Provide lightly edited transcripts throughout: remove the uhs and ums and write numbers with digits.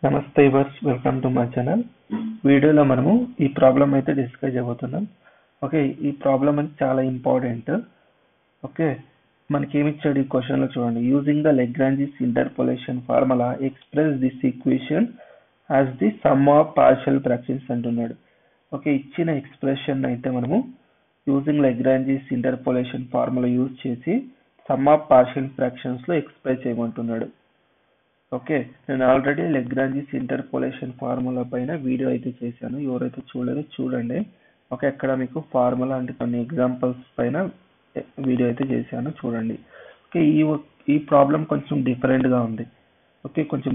నమస్తే వర్స్, welcome to my channel. వీడియోలో మనము ఈ ప్రాబ్లం అయితే డిస్కస్ చేయబోతున్నాం. ఓకే, ఈ ప్రాబ్లం అంటే చాలా ఇంపార్టెంట్. ఓకే, మనకి ఏమి ఇచ్చాడు ఈ క్వశ్చన్ లో చూడండి. Using the Lagrange's interpolation formula express this equation as the sum of partial fractions అంటున్నాడు. ఓకే, ఇచ్చిన ఎక్స్ప్రెషన్ అయితే మనము using Lagrange's interpolation formula use చేసి సమ్ ఆఫ్ పార్షియల్ ఫ్రాక్షన్స్ లో ఎక్స్ప్రెస్ చేయమంటున్నాడు. ఓకే, నేను ఆల్రెడీ లెగ్రాంజిస్ ఇంటర్పోలేషన్ ఫార్ములా పైన video అయితే చేశాను. ఎవరైతే చూడలేదో చూడండి. ఓకే, అక్కడ మీకు ఫార్ములా అంటే కొన్ని ఎగ్జాంపుల్స్ పైన వీడియో అయితే చేశాను, చూడండి. ఓకే, ఈ ప్రాబ్లం కొంచెం డిఫరెంట్ గా ఉంది. ఓకే, కొంచెం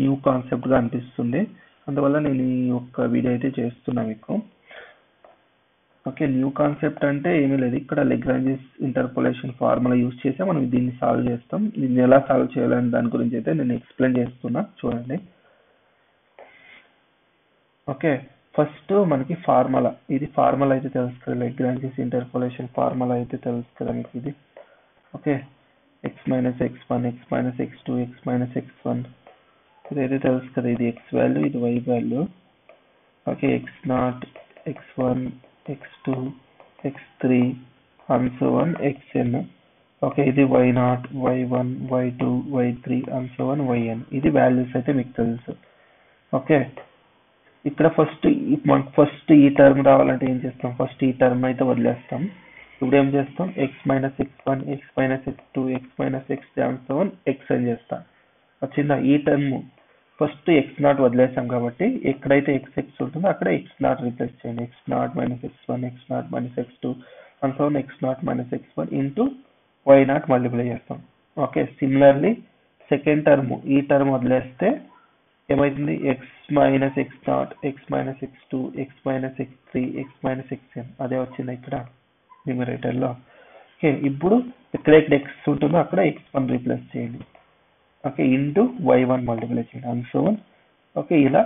న్యూ కాన్సెప్ట్ గా అనిపిస్తుంది. అందువల్ల నేను ఈ ఒక్క వీడియో అయితే చేస్తున్నా మీకు. ఓకే, న్యూ కాన్సెప్ట్ అంటే ఏమీ లేదు. ఇక్కడ లెగ్రాంజిస్ ఇంటర్పోలేషన్ ఫార్ములా యూజ్ చేసి మనం దీన్ని సాల్వ్ చేస్తాం. దీన్ని ఎలా సాల్వ్ చేయాలని దాని గురించి అయితే నేను ఎక్స్ప్లెయిన్ చేస్తున్నా, చూడండి. ఓకే, ఫస్ట్ మనకి ఫార్ములా, ఇది ఫార్ములా అయితే తెలుసు కదా, లెగ్రాంజిస్ ఇంటర్పోలేషన్ ఫార్ములా అయితే తెలుసు కదా మీకు ఇది. Okay, x minus x one, x minus x two, x minus x one, ఇదైతే తెలుసు కదా. ఇది ఎక్స్ వాల్యూ, ఇది y value. Okay, x not, x one, x two, x3 and so on xn. Okay, ఇది y0, y1, y2, y3 and so on yn. ఇది values అయితే మీకు తెలుసు. ఓకే, ఇక్కడ ఫస్ట్ ఈ టర్మ్ రావాలంటే ఏం చేస్తాం? ఫస్ట్ ఈ టర్మ్ అయితే వదిలేస్తాం. ఇప్పుడు ఏం చేస్తాం? X minus x one, x minus x two, x minus X and so on X అని చేస్తాం. వచ్చిందా? ఈ టర్మ్ ఫస్ట్ ఎక్స్ నాట్ వదిలేసాం కాబట్టి ఎక్కడైతే ఎక్స్ ఎక్స్ ఉంటుందో అక్కడ ఎక్స్ నాట్ రీప్లేస్ చేయండి. X not minus x one, x not minus x two and so x not minus x one into y not multiply చేస్తాం. ఓకే, సిమిలర్లీ సెకండ్ టర్మ్, ఈ term వదిలేస్తే ఏమైతుంది? X minus x not, x minus x two, x minus x three, x minus x n, అదే వచ్చింది ఇక్కడ numerator లో. Okay, ఇప్పుడు ఎక్కడెక్కడ ఎక్స్ ఉంటుందో అక్కడ ఎక్స్ వన్ రీప్లేస్ చేయండి. ఓకే, ఇంటూ y1 మల్టిప్లై చేయండి అండ్ సో ఆన్. ఓకే, ఇలా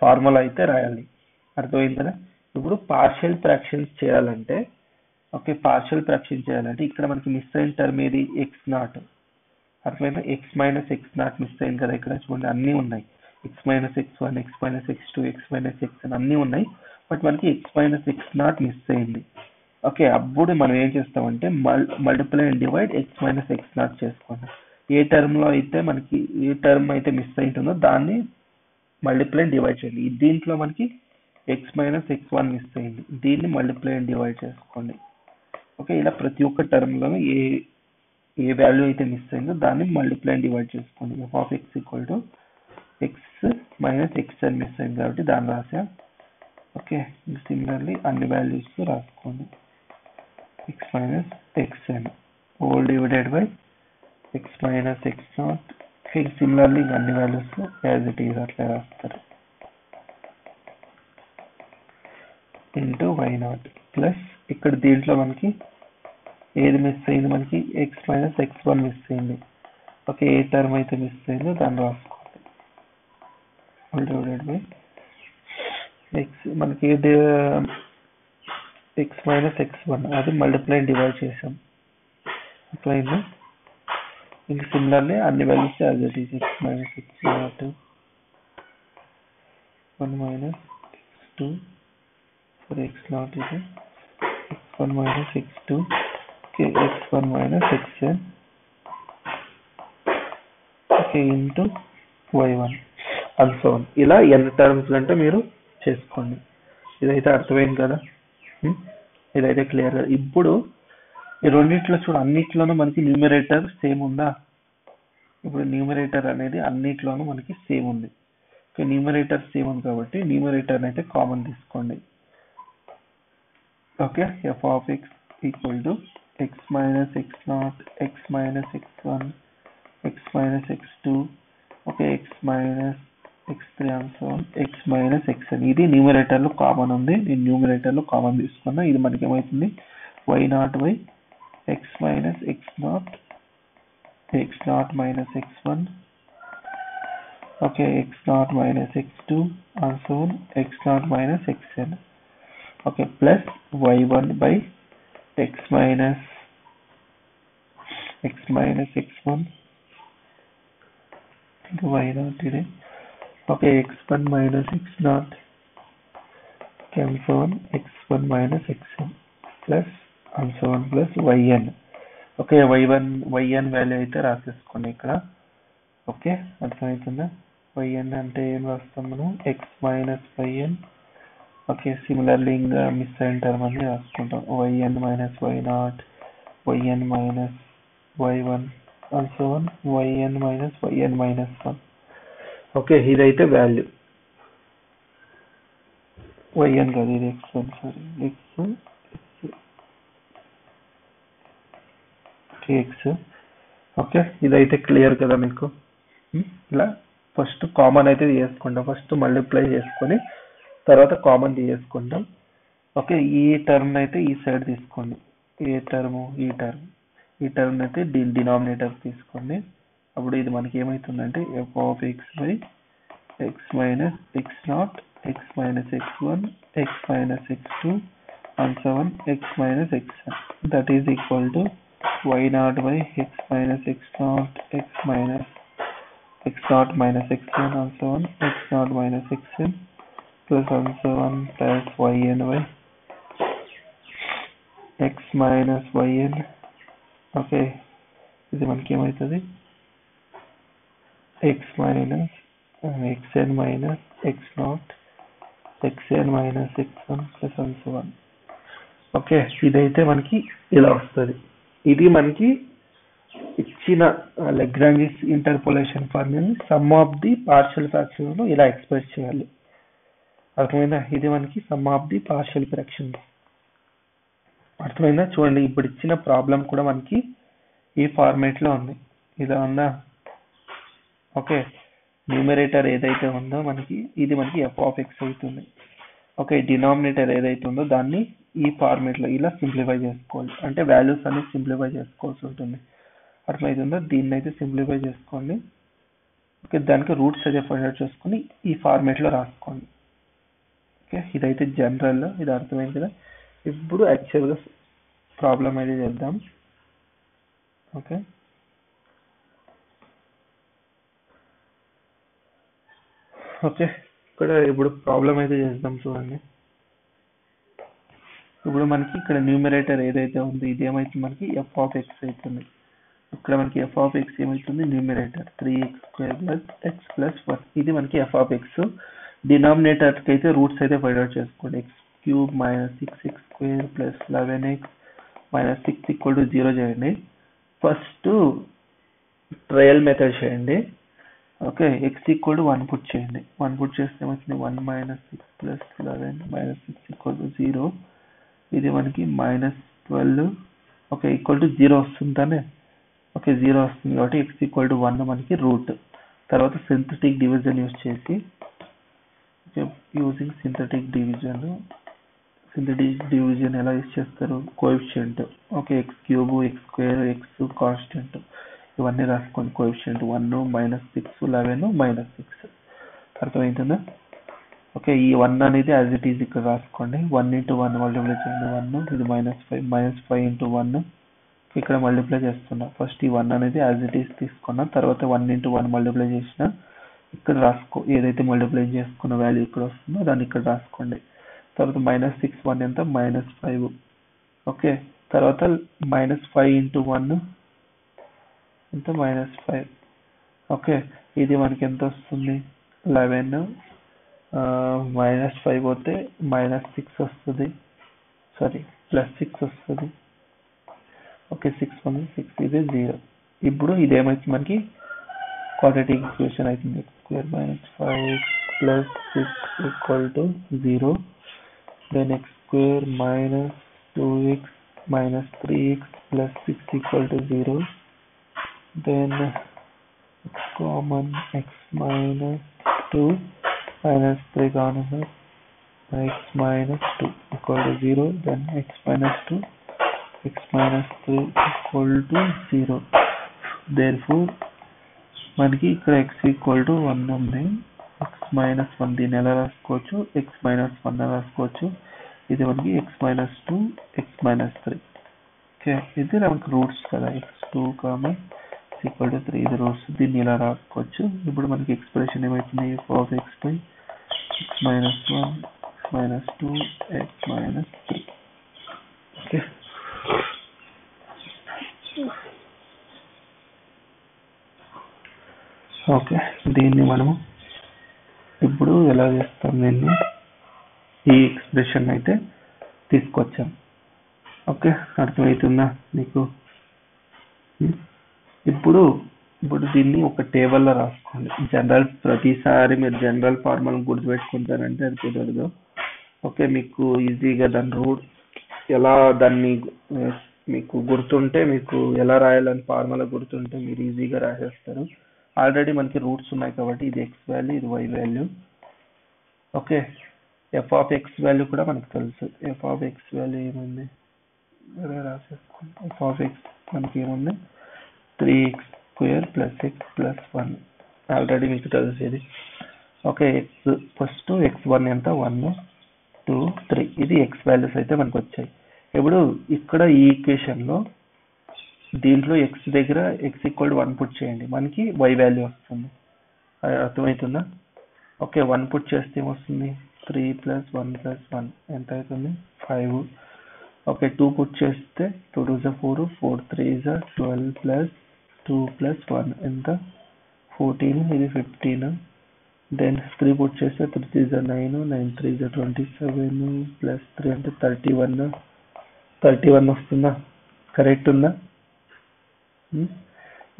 ఫార్ములా అయితే రాయాలి. అర్థమైంది కదా? ఇప్పుడు పార్షియల్ ఫ్రాక్షన్స్ చేయాలంటే, ఓకే, పార్షియల్ ఫ్రాక్షన్ చేయాలంటే ఇక్కడ మనకి మిస్ అయిన టర్మ్ ఏది? X not. అర్థమైందా? X minus x not miss అయింది కదా. ఇక్కడ చూడండి అన్నీ ఉన్నాయి. X minus x one, x minus x two, x minus x అని అన్నీ ఉన్నాయి. బట్ మనకి x minus x not miss అయింది. ఓకే, అప్పుడు మనం ఏం చేస్తామంటే multiply and divide X minus x not చేసుకోండి. ఏ టర్మ్ లో అయితే మనకి ఏ టర్మ్ అయితే మిస్ అయింటుందో దాన్ని మల్టిప్లై అండ్ డివైడ్ చేయండి. దీంట్లో మనకి x minus x one miss అయింది, దీన్ని మల్టిప్లై అండ్ డివైడ్ చేసుకోండి. ఓకే, ఇలా ప్రతి ఒక్క టర్మ్ లో ఏ వాల్యూ అయితే మిస్ అయిందో దాన్ని మల్టిప్లై అండ్ డివైడ్ చేసుకోండి. F of x equal to x minus x అని మిస్ అయింది కాబట్టి దాన్ని రాసా. ఓకే, సిమిలర్లీ అన్ని వాల్యూస్ రాసుకోండి. X minus x n whole divided by x minus x naught. Similarly అన్ని వాల్యూస్ యాజ్ ఇట్ ఈజ్ అట్లా రాస్తారు. ఇంటూ వై నాట్ ప్లస్ ఇక్కడ దీంట్లో మనకి ఏది మిస్ అయింది? మనకి x minus x one miss అయింది. ఓకే, ఏ టర్మ్ అయితే మిస్ అయిందో దాన్ని రాసుకోండి. హోల్ డివైడెడ్ బై ఎక్స్, మనకి ఏది ఎక్స్ మైనస్ ఎక్స్ వన్ అది మల్టిప్లై డివైడ్ చేసాం. అట్లయింది. ఇంకా సిమిలర్లీ అన్ని values as it is x minus x not, one minus x two, for x not ఇది x one minus x two, okay, x one minus x n, okay, into y one and so on. ఇలా ఎన్ని terms అంటే మీరు చేసుకోండి. ఇదైతే అర్థమైంది కదా? ఇదైతే క్లియర్ కదా? ఇప్పుడు ఈ రెండిట్లో చూడ, అన్నిట్లోనూ మనకి న్యూమరేటర్ సేమ్ ఉందా? ఇప్పుడు న్యూమరేటర్ అనేది అన్నిట్లోనూ మనకి సేమ్ ఉంది. ఓకే, న్యూమరేటర్ సేమ్ ఉంది కాబట్టి న్యూమరేటర్ అయితే కామన్ తీసుకోండి. Okay, f of x equal to x minus x not, x minus x one, x minus x two, okay, x minus x three and so on, X minus x అని. ఇది numerator లో common ఉంది, నేను numerator లో common తీసుకున్నా. ఇది మనకి ఏమవుతుంది? Y naught by x minus x naught, x naught minus x1, okay, x naught minus x2 and so on, x naught minus xn, okay, plus y1 by x minus x1 into y naught today, Okay, x1 minus x0 and so on, x1 minus xn plus and so on plus yn. Okay yn value అయితే రాసేసుకోండి ఇక్కడ. Okay, అర్థమవుతుందా? yn అంటే ఏం రాస్తాం మనం? x minus yn. Okay, similarly ఇంకా miss అయిన term అని రాసుకుంటాం. yn minus y0, yn minus y1 and so on, yn minus yn minus 1. Okay, ఇదైతే వాల్యూ yn కాదు, ఇది x1, సారీ x. ఓకే, ఇదైతే క్లియర్ కదా మీకు? ఇలా ఫస్ట్ కామన్ అయితే తీసుకుంటాం, ఫస్ట్ మల్టిప్లై చేసుకొని తర్వాత కామన్ తీసుకుంటాం. ఓకే, ఈ టర్మ్ అయితే ఈ సైడ్ తీసుకోండి. ఏ టర్మ్? ఈ టర్మ్ అయితే డినామినేటర్ తీసుకోండి. అప్పుడు ఇది మనకి ఏమవుతుందంటే f of x by x minus x0, x minus x1, x minus x2 and so on, x minus xn. That is equal to y0 by x minus x0, x minus x0 minus xn and so on, x0 minus xn plus and so on plus yn by x minus yn. Okay, ఇది మనకి ఏమవుతుంది? x minus xn minus x0, xn minus x1 plus and so on. Okay, ఇదైతే మనకి ఇలా వస్తుంది. ఇది మనకి ఇచ్చిన లాగ్రాంజ్ ఇంటర్పోలేషన్ ఫార్ములాని sum of the partial fractions ఇలా ఎక్స్ప్రెస్ చేయాలి. అర్థమైందా? ఇది మనకి sum of the partial fractions. అర్థమైందా? చూడండి, ఇప్పుడు ఇచ్చిన ప్రాబ్లం కూడా మనకి ఈ ఫార్మేట్ లో ఉంది. ఇలా ఉందా? ఓకే, న్యూమరేటర్ ఏదైతే ఉందో మనకి ఇది మనకి f ఆఫ్ x అవుతుంది. ఓకే, డినామినేటర్ ఏదైతే ఉందో దాన్ని ఈ ఫార్మేట్ లో ఇలా సింప్లిఫై చేసుకోవాలి. అంటే వాల్యూస్ అన్ని సింప్లిఫై చేసుకోవాల్సి ఉంటుంది. అర్థమవుతుందో? దీన్ని అయితే సింప్లిఫై చేసుకోండి. ఓకే, దానికి రూట్స్ అయితే ఫైండ్ అవుట్ చేసుకుని ఈ ఫార్మేట్ లో రాసుకోండి. ఓకే, ఇదైతే జనరల్, ఇది అర్థమైంది కదా? ఇప్పుడు యాక్చువల్గా ప్రాబ్లం అయితే చేద్దాం. ఓకే, ఓకే, ఇక్కడ ఇప్పుడు ప్రాబ్లం అయితే చేద్దాం. చూడండి, ఇప్పుడు మనకి ఇక్కడ న్యూమరేటర్ ఏదైతే ఉంది ఇది ఏమైతుంది? మనకి f ఆఫ్ x అవుతుంది. ఇక్కడ మనకి f ఆఫ్ x ఏమైతుంది? Numerator 3x² plus x plus 1. ఇది మనకి f ఆఫ్ x. డినామినేటర్ కి అయితే రూట్స్ అయితే ఫైండ్ అవుట్ చేసుకోండి. x³ minus 6x² plus 11x minus 6 equal to 0 చేయండి. ఫస్ట్ ట్రయల్ మెథడ్ చేయండి. Okay, x equal to 1 put చేయండి. 1 పుట్ చేస్తే ఏమవుతుంది? 1 minus 6 plus 11 minus 6 equal to 0. ఇది మనకి మైనస్ 12. ఓకే, ఈక్వల్ టు 0 వస్తుంది ತಾನೆ? ఓకే, 0 వస్తుంది కాబట్టి x ఈక్వల్ టు 1 మనకి రూట్. తర్వాత సింథటిక్ డివిజన్ యూజ్ చేసి, యూజింగ్ సింథటిక్ డివిజన్ ఎలా యూజ్ చేస్తారు? Coefficient. Okay, x³ x² x constant ఇవన్నీ రాసుకోండి. Coefficient 1 minus 6 11 minus 6. అర్థమవుతుందా? ఓకే, ఈ 1 అనేది యాజ్ ఇట్ ఈజ్ ఇక్కడ రాసుకోండి. 1 ఇంటూ 1 మల్టిప్లై చేయండి 1. ఇది -5 ఇంటూ 1 ఇక్కడ మల్టిప్లై చేస్తున్నా. ఫస్ట్ ఈ 1 అనేది యాజ్ ఇట్ ఈజ్ తీసుకున్నా. తర్వాత 1 ఇంటూ 1 మల్టిప్లై చేసిన ఇక్కడ రాసుకో. ఏదైతే మల్టిప్లై చేసుకున్న వాల్యూ ఇక్కడ వస్తుందో దాన్ని ఇక్కడ రాసుకోండి. తర్వాత -6 1 ఎంత? -5. ఓకే, తర్వాత -5 ఇంటూ 1 ఎంత? -5. ఓకే, ఇది మనకి ఎంత వస్తుంది? 11. -5 పోతే -6 వస్తుంది, సారీ +6 వస్తుంది. ఓకే, 6 1 6, ఇది 0. ఇప్పుడు ఇది ఏమైతుంది? మనకి క్వాడ్రాటిక్ ఈక్వేషన్ అవుతుంది. x² - 5 plus 6 equal to 0. Then x² - 2x - 3x plus 6 equal to 0. Then x common x minus 2 minus 3 common x minus 2 equal to 0. Then x minus 2 x minus 3 equal to 0. Therefore మనకి ఇక్కడ x equal to 1 ఉంది. x minus 1 దీన్ని ఎలా రాసుకోవచ్చు? x minus 1 రాసుకోవచ్చు. ఇది మనకి x minus 2 x minus 3. Okay, ఇది మనకి రూట్స్ కదా, x2, ఈక్వల్ టు 3 ఇది రూట్స్, దీన్ని ఇలా రాసుకోవచ్చు. ఇప్పుడు మనకి ఎక్స్ప్రెషన్ ఏమవుతుంది, F of X by x minus 1 X minus 2 X minus 3. Okay, okay దీన్ని మనము ఇప్పుడు ఎలా చేస్తాం, దీన్ని ఈ ఎక్స్ప్రెషన్ అయితే తీసుకొచ్చాం. ఓకే, అర్థమవుతుందా మీకు? ఇప్పుడు దీన్ని ఒక టేబుల్లో రాసుకోండి. ప్రతిసారి మీరు జనరల్ ఫార్ములా గుర్తుపెట్టుకుంటారంటే అది కుదరదు. ఓకే, మీకు ఈజీగా దాన్ని మీకు గుర్తుంటే, మీకు ఎలా రాయాలని ఫార్ములా గుర్తుంటే మీరు ఈజీగా రాసేస్తారు. ఆల్రెడీ మనకి రూట్స్ ఉన్నాయి కాబట్టి ఇది ఎక్స్ వాల్యూ, ఇది y value. Okay, f of x value కూడా మనకు తెలుసు. ఎఫ్ ఆఫ్ ఎక్స్ వాల్యూ ఏముంది రాసేసుకుంటాం. ఎఫ్ ఆఫ్ ఎక్స్ మనకి ఏముంది, 3x² + x + 1. ఆల్రెడీ మీకు తెలిసేది. ఓకే, ఫస్ట్ x1 ఎంత, 1 2 3. ఇది ఎక్స్ వాల్యూస్ అయితే మనకు వచ్చాయి. ఇప్పుడు ఇక్కడ ఈ ఈక్వేషన్ లో దీంట్లో ఎక్స్ దగ్గర x = 1 పుట్ చేయండి, మనకి y వాల్యూ వస్తుంది. అర్థమవుతుందా? ఓకే, 1 పుట్ చేస్తే ఏమొస్తుంది, 3 + 1 + 1 ఎంత అవుతుంది, 5. ఓకే, 2 పుట్ చేస్తే 2 2 is 4, 4 3 is 12 + 2 + 1 ఎంత, 14, ఇది 15. దెన్ 3 పుట్ చేస్తే 3 3 is 9, 9 3 is 27 + 3 అంటే 31 వస్తుందా? కరెక్ట్ ఉందా?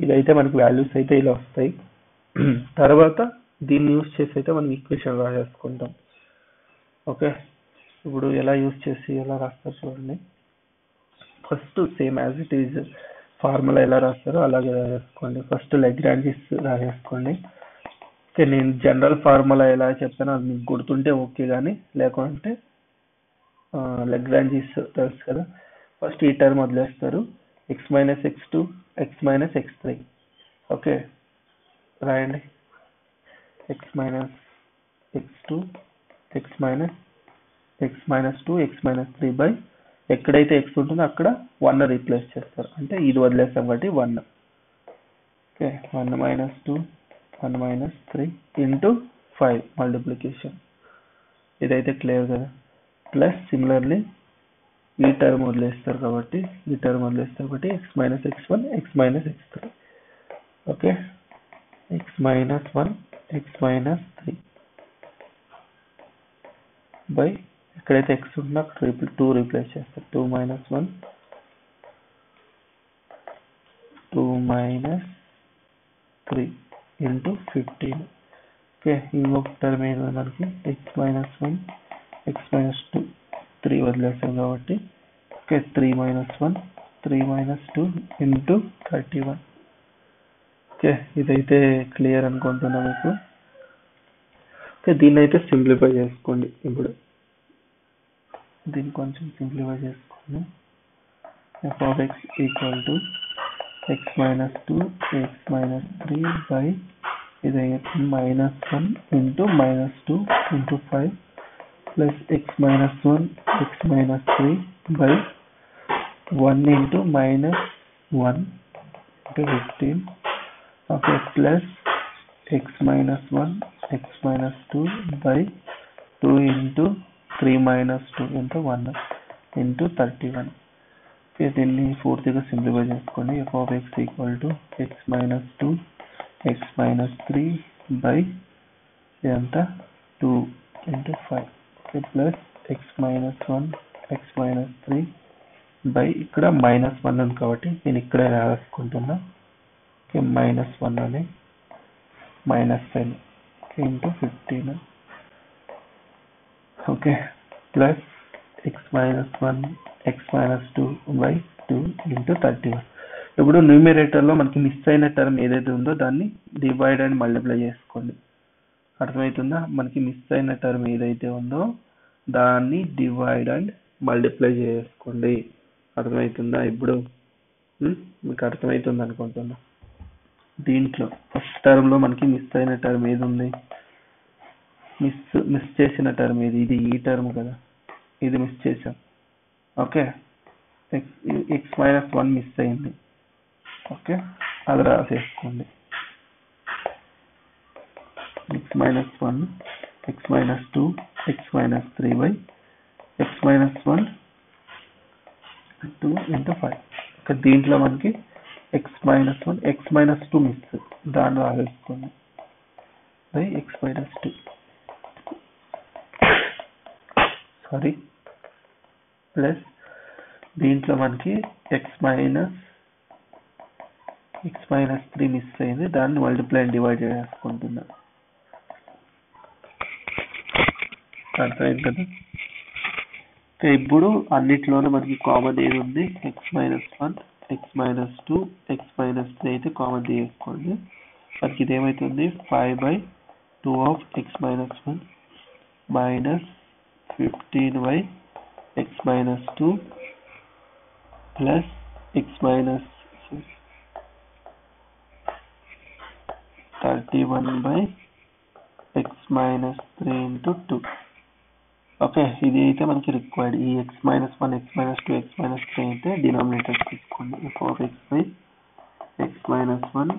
ఇదైతే మనకి వాల్యూస్ అయితే ఇలా వస్తాయి. తర్వాత దీన్ని యూజ్ చేసి అయితే మనం ఈక్వేషన్ రాసేసుకుంటాం. ఓకే, ఇప్పుడు ఎలా యూజ్ చేసి ఎలా రాస్తారు చూడండి. First same as it is formula ఎలా రాస్తారో అలాగే రాసేసుకోండి. ఫస్ట్ లెగ్రాంజిస్ రాసేసుకోండి. ఓకే, నేను జనరల్ ఫార్ములా ఎలా చెప్తానో అది మీకు గుర్తుంటే ఓకే, కానీ లేకుంటే లెగ్రాంజిస్ తెలుసు కదా. ఫస్ట్ ఈ టర్మ్ వదిలేస్తారు, x - x2 x - x3. Okay, రాయండి. x - x2 x - 2 x - 3 by ఎక్కడైతే x ఉంటుందో అక్కడ 1 రీప్లేస్ చేస్తారు, అంటే ఇది వదిలేస్తాం కాబట్టి 1. Okay, 1 - 2 1 - 3 into 5 multiplication. ఇదైతే క్లియర్ కదా. ప్లస్ సిమిలర్లీ ఈ టర్మ్ వదిలేస్తారు కాబట్టి x - x1 x - x3. Okay, x - 1 x - 3 by ఎక్కడైతే x ఉంటుందో అక్కడ 2 రీప్లేస్ చేస్తారు, 2 - 1 2 - 3 ఇంటూ 15. ఓకే, ఇంకొక టర్మ్ ఏదో మనకి x - 1 x - 2 3 వదిలేస్తాం కాబట్టి ఓకే 3 - 1 3 - 2 ఇంటూ 31. ఓకే, ఇదైతే క్లియర్ అనుకుంటున్నా మీకు. ఓకే, దీన్ని అయితే సింప్లిఫై చేసుకోండి. ఇప్పుడు దీన్ని కొంచెం సింప్లిఫై చేసుకోండి. F of x equal to x - 2 x - 3 by ఇది -1 into -2 into 5 plus x - 1 x - 3 by 1 into -1 into 15. Okay, plus x - 1 x - 2 by 2 into 3 - 2 into 1 into 31. Okay, దీన్ని పూర్తిగా సింప్లిఫై చేసుకోండి. F of x equal to x - 2 x - 3 by ఇదంతా 2 into 5. Okay, plus x - 1 x - 3 by ఇక్కడ -1 ఉంది కాబట్టి నేను ఇక్కడే రాసుకుంటున్నా. Okay, -1 అని -10 into 15. Okay, plus x - 1 x - 2 by 2 into 31. ఇప్పుడు న్యూమరేటర్ లో మనకి మిస్ అయిన టర్మ్ ఏదైతే ఉందో దాన్ని డివైడ్ అండ్ మల్టిప్లై చేసుకోండి. అర్థమవుతుందా? మనకి మిస్ అయిన టర్మ్ ఏదైతే ఉందో దాన్ని డివైడ్ అండ్ మల్టిప్లై చేసుకోండి. అర్థమవుతుందా? ఇప్పుడు మీకు అర్థమవుతుంది అనుకుంటున్నా. దీంట్లో ఫస్ట్ టర్మ్ లో మనకి మిస్ అయిన టర్మ్ ఏది ఉంది, మిస్ చేసిన టర్మ్ ఏది, ఇది ఈ టర్మ్ కదా, ఇది మిస్ చేసాం. ఓకే, x - 1 మిస్ అయింది. ఓకే, అది రాసేసుకోండి. x minus 1 x minus 2 x minus 3y x minus 1 2 into 5. ఇక్కడ దీంట్లో మనకి x minus 1 x minus 2 miss, దాన్ని రాసేసుకోండి by x minus 2 sorry plus దీంట్లో మనకి x minus 3 మిస్ అయింది, దాన్ని మల్టిప్లై అండ్ డివైడ్ చేసుకుంటున్నా. అర్థమైంది కదా. ఇప్పుడు అన్నిట్లోనూ మనకి కామన్ ఏది ఉంది, x minus 1 x minus 2 x minus 3 అయితే కామన్ తీసుకోండి. మనకి ఇదేమవుతుంది 5/2 of x minus 1 minus 15y x minus 2 plus x minus 31/x minus 3 into 2. Okay, ఇది అయితే మనకి రిక్వైర్డ్. ఈ x minus 1 x minus 2 x minus 3 అయితే డినామినేటర్ తీసుకోండి. f(x) by x minus 1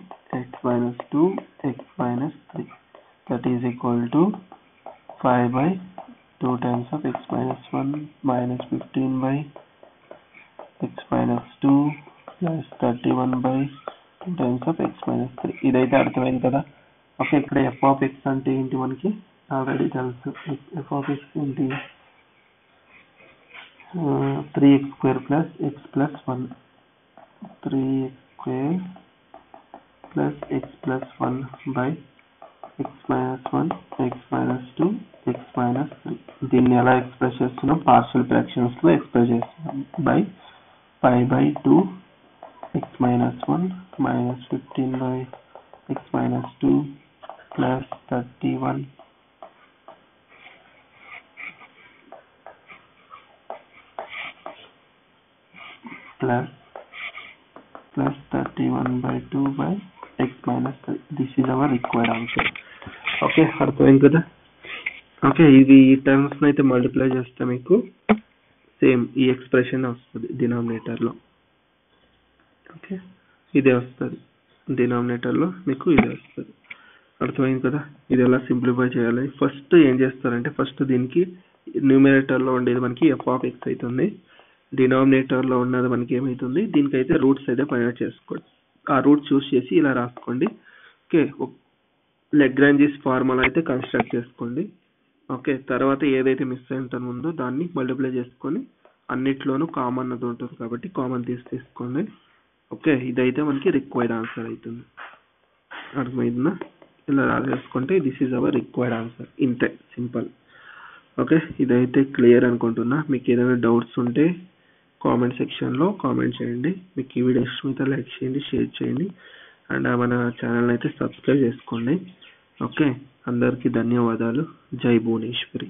x minus 2 x minus 3 that is equal to 5/2 times of x minus 1 minus 15/x minus 2 plus 31/2 times of x minus 3. ఇదైతే అర్థమైంది కదా. Okay, ఇక్కడ f(x) అంటే ఏంటి మనకి already తెలుసు. f(x) ఏంటి 3x square plus x plus 1 3x square plus x plus 1 by x minus 1 x minus 2 x minus 3. దీన్ని ఎలా ఎక్స్ప్రెస్ చేస్తున్నాం, పార్షియల్ ఫ్రాక్షన్స్ లో ఎక్స్ప్రెస్ చేస్తున్నాం. By 5/2 x minus 1 minus 15/x minus 2 plus 31 plus 31/2 by x minus 3. This is our required answer. Okay, అర్థమైంది కదా. Okay, ఇది ఈ terms అయితే మల్టిప్లై చేస్తే మీకు సేమ్ ఈ ఎక్స్ప్రెషన్ వస్తుంది డినామినేటర్లో. ఓకే, ఇదే వస్తుంది డినామినేటర్లో, మీకు ఇదే వస్తుంది. అర్థమైంది కదా. ఇది ఎలా సింప్లిఫై చేయాలి, ఫస్ట్ ఏం చేస్తారంటే ఫస్ట్ దీనికి న్యూమినేటర్లో ఉండేది మనకి f(x) అవుతుంది, డినామినేటర్లో ఉన్నది మనకి ఏమవుతుంది, దీనికైతే రూట్స్ అయితే ఫైండ్ చేసుకోండి. ఆ రూట్ చూస్ చేసి ఇలా రాసుకోండి. ఓకే, లెగ్రాంజిస్ ఫార్ములా అయితే కన్స్ట్రక్ట్ చేసుకోండి. ఓకే, తర్వాత ఏదైతే మిస్ అయిందో ముందు దాన్ని మల్టిప్లై చేసుకొని అన్నిట్లోనూ కామన్ అది ఉంటుంది కాబట్టి కామన్ తీసుకోండి. ఓకే, ఇదైతే మనకి రిక్వైర్డ్ ఆన్సర్ అవుతుంది. అర్థమైందా. ఇలా రాసేసుకుంటే this is our required answer. ఇంతే, సింపుల్. ఓకే, ఇదైతే క్లియర్ అనుకుంటున్నా. మీకు ఏదైనా డౌట్స్ ఉంటే కామెంట్ సెక్షన్లో కామెంట్ చేయండి. మీకు ఈ వీడియో ఇష్టమైతే లైక్ చేయండి, షేర్ చేయండి, అండ్ మన ఛానల్ అయితే సబ్స్క్రైబ్ చేసుకోండి. ఓకే, అందరికీ ధన్యవాదాలు. జై భువనేశ్వరి.